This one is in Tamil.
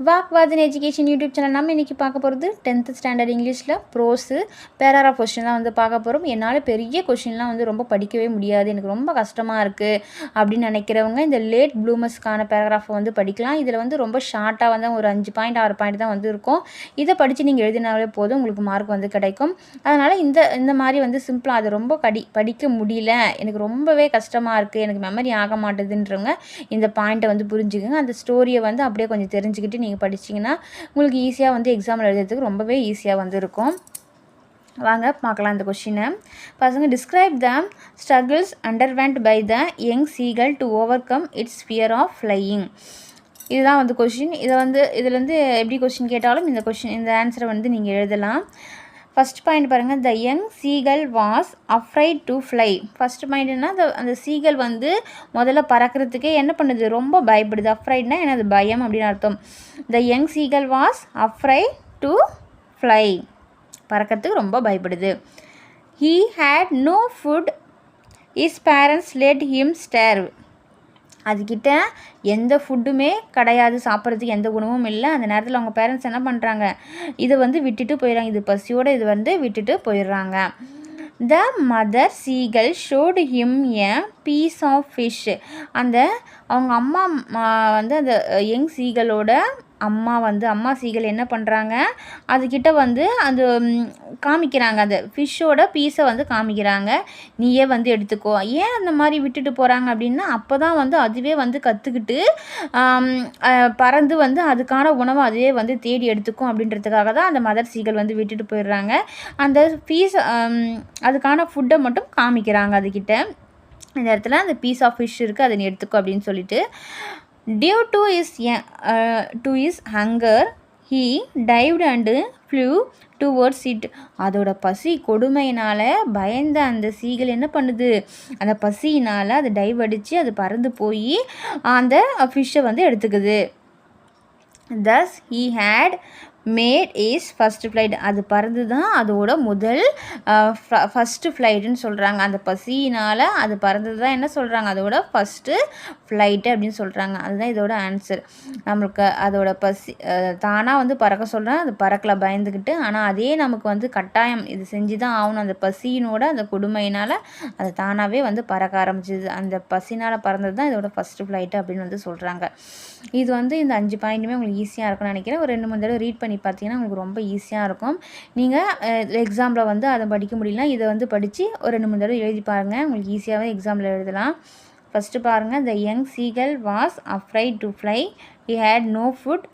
வாக்வாதன் எஜுகேஷன் யூடியூப் சேனல் நம்ம இன்றைக்கி பார்க்க போகிறது 10th ஸ்டாண்டர்ட் இங்கிலீஷில் ப்ரோஸு பேராகிராஃப் கொஸ்டின்லாம் வந்து பார்க்க போகிறோம். என்னால் பெரிய கொஸ்டின்லாம் வந்து ரொம்ப படிக்கவே முடியாது, எனக்கு ரொம்ப கஷ்டமாக இருக்குது அப்படின்னு நினைக்கிறவங்க இந்த லேட் ப்ளூமர்ஸ்க்கான பேராகிராஃபை வந்து படிக்கலாம். இதில் வந்து ரொம்ப ஷார்ட்டாக வந்து ஒரு 5 பாயிண்ட் 6 பாயிண்ட் தான் வந்து இருக்கும். இதை படித்து நீங்கள் எழுதினாலே போதும், உங்களுக்கு மார்க் வந்து கிடைக்கும். அதனால் இந்த மாதிரி வந்து சிம்பிளாக அது ரொம்ப படிக்க முடியல, எனக்கு ரொம்பவே கஷ்டமாக இருக்குது, எனக்கு மெமரி ஆக மாட்டேதுன்றவங்க இந்த பாயிண்ட்டை வந்து புரிஞ்சுக்கோங்க. அந்த ஸ்டோரியை வந்து அப்படியே கொஞ்சம் தெரிஞ்சுக்கிட்டு நீங்கள் படிச்சிங்கன்னா உங்களுக்கு ஈஸியாக வந்து எக்ஸாமில் எழுதுறதுக்கு ரொம்பவே ஈஸியாக வந்து இருக்கும். வாங்க பார்க்கலாம் இந்த கொஷினை. பசங்க describe the struggles underwent by the young seagull to overcome its fear of flying. இதுதான் வந்து கொஷின். இதுலேருந்து எப்படி கொஷின் கேட்டாலும் இந்த ஆன்சரை வந்து நீங்கள் எழுதலாம். ஃபஸ்ட் பாயிண்ட் பாருங்கள், the young seagull was afraid to fly. First பாயிண்ட்னா அந்த சீகல் வந்து முதல்ல பறக்கிறதுக்கே என்ன பண்ணுது, ரொம்ப பயப்படுது. அஃப்ரைட்னா என்னது, பயம் அப்படின்னு அர்த்தம். The young seagull was afraid to fly, பறக்கிறதுக்கு ரொம்ப பயப்படுது. He had no food, his parents let him starve. அதுக்கிட்ட எந்த ஃபுட்டுமே கிடையாது, சாப்பிட்றதுக்கு எந்த உணவும் இல்லை. அந்த நேரத்தில் அவங்க பேரண்ட்ஸ் என்ன பண்ணுறாங்க, இதை வந்து விட்டுட்டு போயிடுறாங்க, இது பசியோடு இது வந்து விட்டுட்டு போயிடுறாங்க. The mother seagull showed him a piece of fish. அவங்க அம்மா வந்து அந்த யங் சீகலோட அம்மா சீகல் என்ன பண்ணுறாங்க, அதுக்கிட்ட வந்து அந்த காமிக்கிறாங்க, அந்த ஃபிஷ்ஷோட பீஸை வந்து காமிக்கிறாங்க. நீயே வந்து எடுத்துக்கோ. ஏன் அந்த மாதிரி விட்டுட்டு போகிறாங்க அப்படின்னா, அப்போ தான் வந்து அதுவே வந்து கற்றுக்கிட்டு பறந்து வந்து அதுக்கான உணவை அதுவே வந்து தேடி எடுத்துக்கும் அப்படின்றதுக்காக தான் அந்த மதர் சீகல் வந்து விட்டுட்டு போயிடுறாங்க. அந்த பீஸ் அதுக்கான ஃபுட்டை மட்டும் காமிக்கிறாங்க அதுக்கிட்ட. இந்த இடத்துல அந்த பீஸ் ஆஃப் ஃபிஷ் இருக்குது, அதை நீ எடுத்துக்கோ அப்படின்னு சொல்லிட்டு. Due to his hunger he dived and flew towards it. அதோட பசி கொடுமையினால் பயந்த அந்த சீகல் என்ன பண்ணுது, அந்த பசியினால் அது டைவ் அடித்து அது பறந்து போய் அந்த ஃபிஷ்ஷை வந்து எடுத்துக்குது. thus he had made his first flight. அது பறந்து தான் அதோட முதல் ஃபஸ்ட்டு ஃப்ளைட்டுன்னு சொல்கிறாங்க. அந்த பசியினால் அது பறந்து தான் என்ன சொல்கிறாங்க, அதோட ஃபஸ்ட்டு ஃப்ளைட்டு அப்படின்னு சொல்கிறாங்க. அதுதான் இதோட ஆன்சர். நம்மளுக்கு அதோட பசி தானாக வந்து பறக்க சொல்கிறேன், அது பறக்கலை பயந்துக்கிட்டு. ஆனால் அதே நமக்கு வந்து கட்டாயம் இது செஞ்சு தான் ஆகணும். அந்த பசியினோட அந்த கொடுமையினால் அது தானாகவே வந்து பறக்க ஆரம்பிச்சிது. அந்த பசினால் பறந்தது தான் இதோட ஃபஸ்ட்டு ஃப்ளைட்டு அப்படின்னு வந்து சொல்கிறாங்க. இது வந்து இந்த 5 பாயிண்ட்டுமே உங்களுக்கு ஈஸியாக இருக்கும்னு நினைக்கிறேன். ஒரு 2-3 தடவை ரீட் பண்ணி பார்த்தீங்கன்னா உங்களுக்கு ரொம்ப ஈஸியாக இருக்கும். நீங்கள் எக்ஸாமில் வந்து அதை படிக்க முடியலனா இதை வந்து படித்து ஒரு 2-3 தடவை எழுதி பாருங்கள், உங்களுக்கு ஈஸியாகவே எக்ஸாமில் எழுதலாம். ஃபஸ்ட்டு பாருங்கள், the young seagull was afraid to fly, he had no food,